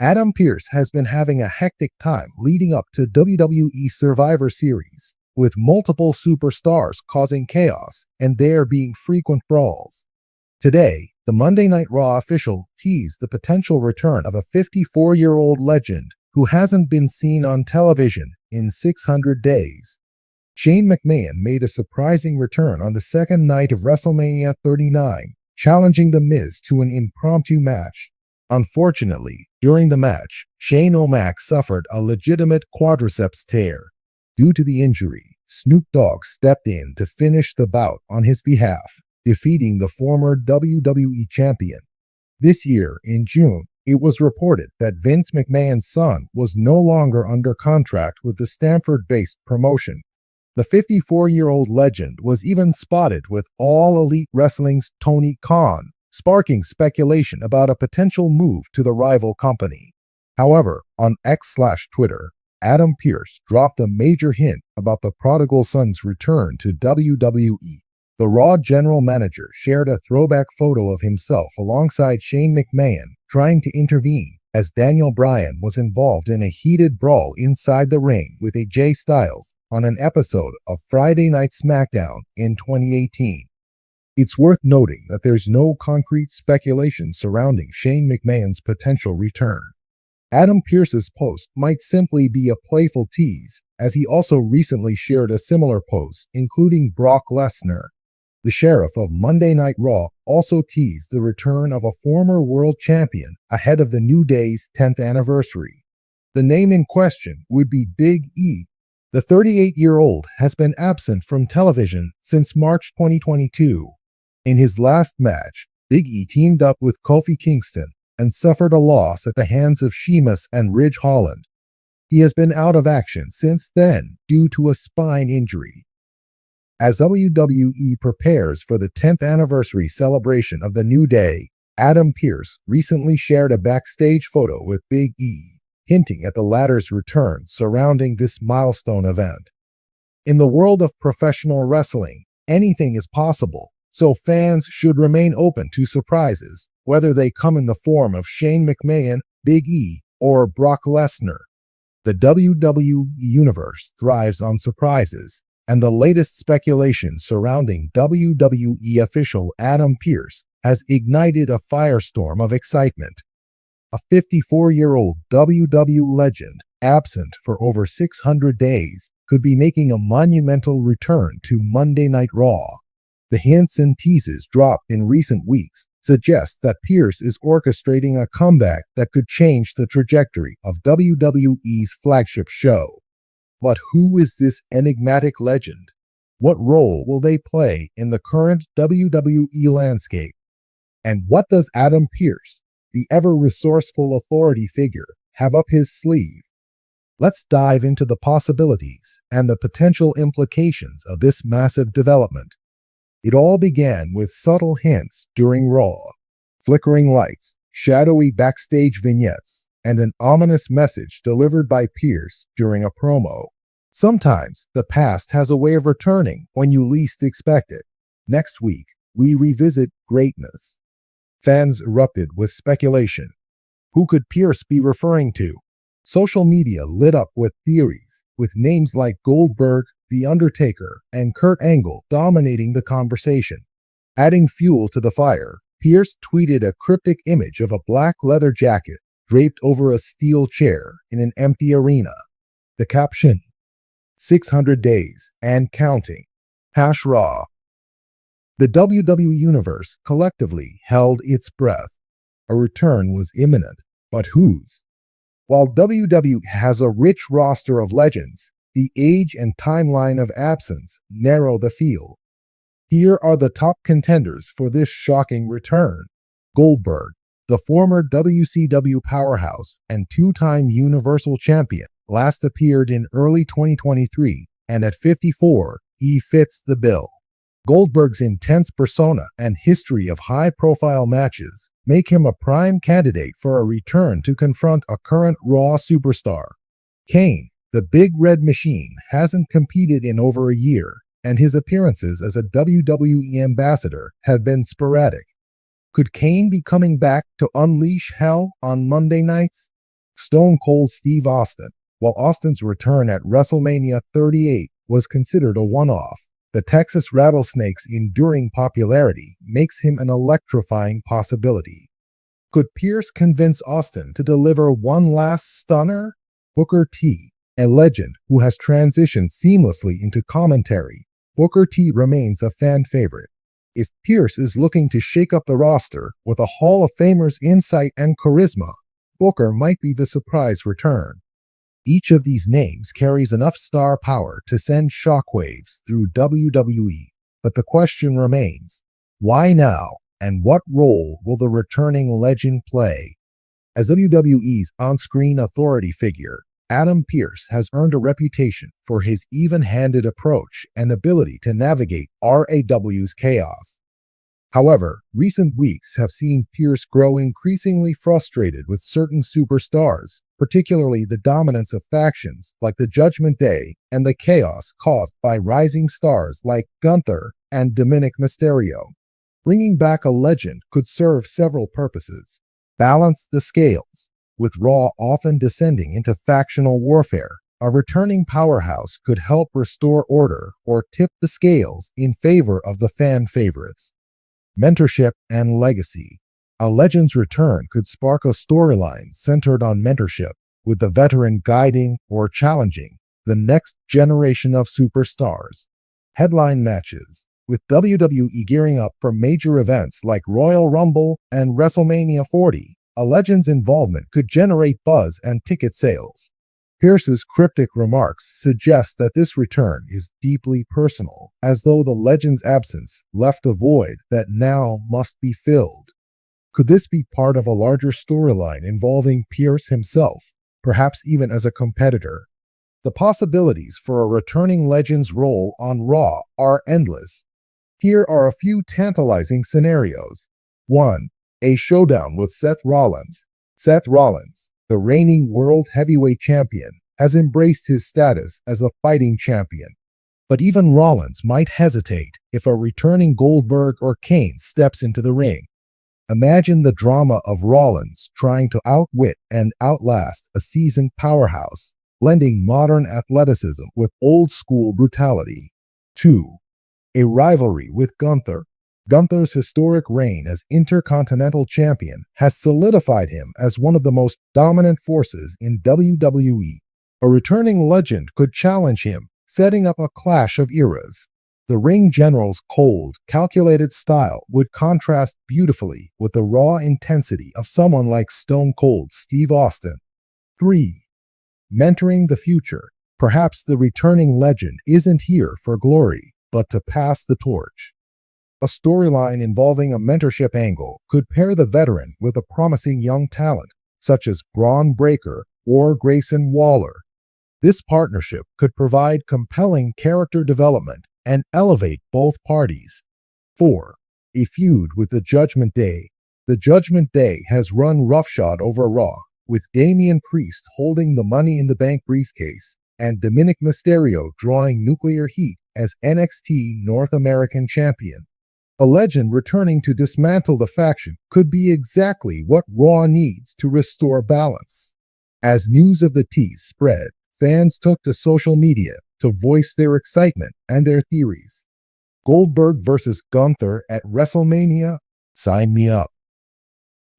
Adam Pearce has been having a hectic time leading up to WWE Survivor Series, with multiple superstars causing chaos and there being frequent brawls. Today, the Monday Night Raw official teased the potential return of a 54-year-old legend who hasn't been seen on television in 600 days. Shane McMahon made a surprising return on the second night of WrestleMania 39, challenging The Miz to an impromptu match. Unfortunately, during the match, Shane O'Mac suffered a legitimate quadriceps tear. Due to the injury, Snoop Dogg stepped in to finish the bout on his behalf, defeating the former WWE champion. This year, in June, it was reported that Vince McMahon's son was no longer under contract with the Stamford-based promotion. The 54-year-old legend was even spotted with All Elite Wrestling's Tony Khan, sparking speculation about a potential move to the rival company. However, on X/Twitter, Adam Pearce dropped a major hint about the prodigal son's return to WWE. The Raw general manager shared a throwback photo of himself alongside Shane McMahon trying to intervene, as Daniel Bryan was involved in a heated brawl inside the ring with AJ Styles on an episode of Friday Night SmackDown in 2018. It's worth noting that there's no concrete speculation surrounding Shane McMahon's potential return. Adam Pearce's post might simply be a playful tease, as he also recently shared a similar post, including Brock Lesnar. The sheriff of Monday Night Raw also teased the return of a former world champion ahead of the New Day's 10th anniversary. The name in question would be Big E. The 38-year-old has been absent from television since March 2022. In his last match, Big E teamed up with Kofi Kingston and suffered a loss at the hands of Sheamus and Ridge Holland. He has been out of action since then due to a spine injury. As WWE prepares for the 10th anniversary celebration of the New Day, Adam Pearce recently shared a backstage photo with Big E, hinting at the latter's return surrounding this milestone event. In the world of professional wrestling, anything is possible, so fans should remain open to surprises, whether they come in the form of Shane McMahon, Big E, or Brock Lesnar. The WWE Universe thrives on surprises, and the latest speculation surrounding WWE official Adam Pearce has ignited a firestorm of excitement. A 54-year-old WWE legend, absent for over 600 days, could be making a monumental return to Monday Night Raw. The hints and teases dropped in recent weeks suggest that Pearce is orchestrating a comeback that could change the trajectory of WWE's flagship show. But who is this enigmatic legend? What role will they play in the current WWE landscape? And what does Adam Pearce, the ever-resourceful authority figure, have up his sleeve? Let's dive into the possibilities and the potential implications of this massive development. It all began with subtle hints during Raw, flickering lights, shadowy backstage vignettes, and an ominous message delivered by Pearce during a promo. Sometimes the past has a way of returning when you least expect it. Next week, we revisit greatness. Fans erupted with speculation. Who could Pearce be referring to? Social media lit up with theories, with names like Goldberg, The Undertaker, and Kurt Angle dominating the conversation. Adding fuel to the fire, Pearce tweeted a cryptic image of a black leather jacket draped over a steel chair in an empty arena. The caption, 600 days and counting. #Raw. The WWE Universe collectively held its breath. A return was imminent, but whose? While WWE has a rich roster of legends, the age and timeline of absence narrow the field. Here are the top contenders for this shocking return. Goldberg, the former WCW powerhouse and two-time Universal Champion, last appeared in early 2023, and at 54, he fits the bill. Goldberg's intense persona and history of high-profile matches make him a prime candidate for a return to confront a current Raw superstar. Kane, the Big Red Machine, hasn't competed in over a year, and his appearances as a WWE ambassador have been sporadic. Could Kane be coming back to unleash hell on Monday nights? Stone Cold Steve Austin. While Austin's return at WrestleMania 38 was considered a one-off, the Texas Rattlesnake's enduring popularity makes him an electrifying possibility. Could Pearce convince Austin to deliver one last stunner? Booker T, a legend who has transitioned seamlessly into commentary, Booker T remains a fan favorite. If Pearce is looking to shake up the roster with a Hall of Famer's insight and charisma, Booker might be the surprise return. Each of these names carries enough star power to send shockwaves through WWE, but the question remains, why now, and what role will the returning legend play? As WWE's on-screen authority figure, Adam Pearce has earned a reputation for his even-handed approach and ability to navigate RAW's chaos. However, recent weeks have seen Pearce grow increasingly frustrated with certain superstars, particularly the dominance of factions like the Judgment Day and the chaos caused by rising stars like Gunther and Dominic Mysterio. Bringing back a legend could serve several purposes. Balance the scales. With Raw often descending into factional warfare, a returning powerhouse could help restore order or tip the scales in favor of the fan favorites. Mentorship and legacy. A legend's return could spark a storyline centered on mentorship, with the veteran guiding or challenging the next generation of superstars. Headline matches. With WWE gearing up for major events like Royal Rumble and WrestleMania 40, a legend's involvement could generate buzz and ticket sales. Pearce's cryptic remarks suggest that this return is deeply personal, as though the legend's absence left a void that now must be filled. Could this be part of a larger storyline involving Pearce himself, perhaps even as a competitor? The possibilities for a returning legend's role on Raw are endless. Here are a few tantalizing scenarios. 1. A showdown with Seth Rollins. Seth Rollins, the reigning World Heavyweight Champion, has embraced his status as a fighting champion. But even Rollins might hesitate if a returning Goldberg or Kane steps into the ring. Imagine the drama of Rollins trying to outwit and outlast a seasoned powerhouse, blending modern athleticism with old-school brutality. 2. A rivalry with Gunther. Gunther's historic reign as Intercontinental Champion has solidified him as one of the most dominant forces in WWE. A returning legend could challenge him, setting up a clash of eras. The Ring General's cold, calculated style would contrast beautifully with the raw intensity of someone like Stone Cold Steve Austin. 3. Mentoring the future. Perhaps the returning legend isn't here for glory, but to pass the torch. A storyline involving a mentorship angle could pair the veteran with a promising young talent, such as Braun Breaker or Grayson Waller. This partnership could provide compelling character development and elevate both parties. 4. A feud with the Judgment Day. The Judgment Day has run roughshod over Raw, with Damian Priest holding the Money in the Bank briefcase and Dominic Mysterio drawing nuclear heat as NXT North American Champion. A legend returning to dismantle the faction could be exactly what Raw needs to restore balance. As news of the tease spread, fans took to social media to voice their excitement and their theories. Goldberg versus Gunther at WrestleMania? Sign me up.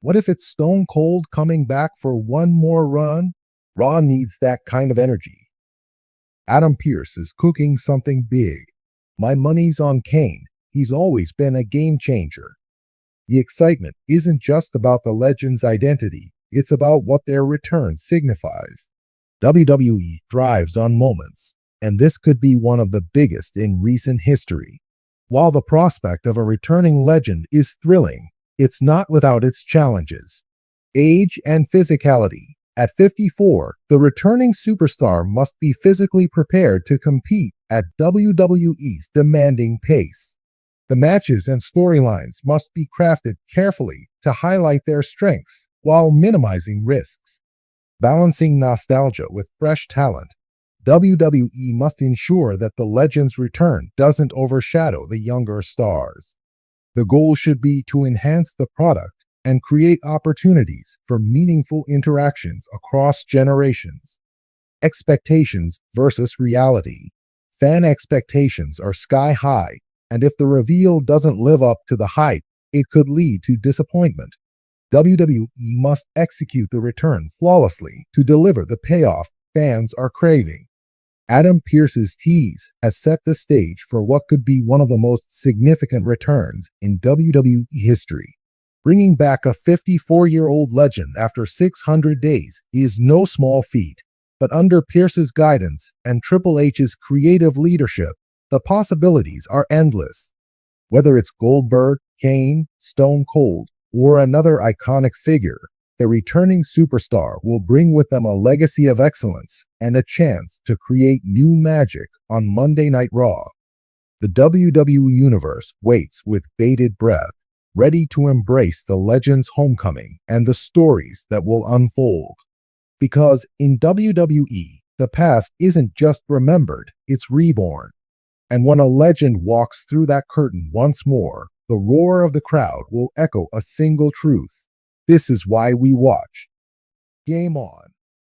What if it's Stone Cold coming back for one more run? Raw needs that kind of energy. Adam Pearce is cooking something big. My money's on Kane. He's always been a game changer. The excitement isn't just about the legend's identity, it's about what their return signifies. WWE thrives on moments, and this could be one of the biggest in recent history. While the prospect of a returning legend is thrilling, it's not without its challenges. Age and physicality. At 54, the returning superstar must be physically prepared to compete at WWE's demanding pace. The matches and storylines must be crafted carefully to highlight their strengths while minimizing risks. Balancing nostalgia with fresh talent, WWE must ensure that the legend's return doesn't overshadow the younger stars. The goal should be to enhance the product, and create opportunities for meaningful interactions across generations. Expectations versus reality. Fan expectations are sky high, and if the reveal doesn't live up to the hype, it could lead to disappointment. WWE must execute the return flawlessly to deliver the payoff fans are craving. Adam Pearce's tease has set the stage for what could be one of the most significant returns in WWE history. Bringing back a 54-year-old legend after 600 days is no small feat, but under Pearce's guidance and Triple H's creative leadership, the possibilities are endless. Whether it's Goldberg, Kane, Stone Cold, or another iconic figure, the returning superstar will bring with them a legacy of excellence and a chance to create new magic on Monday Night Raw. The WWE Universe waits with bated breath, ready to embrace the legend's homecoming and the stories that will unfold. Because in WWE, the past isn't just remembered, it's reborn. And when a legend walks through that curtain once more, the roar of the crowd will echo a single truth. This is why we watch. Game on.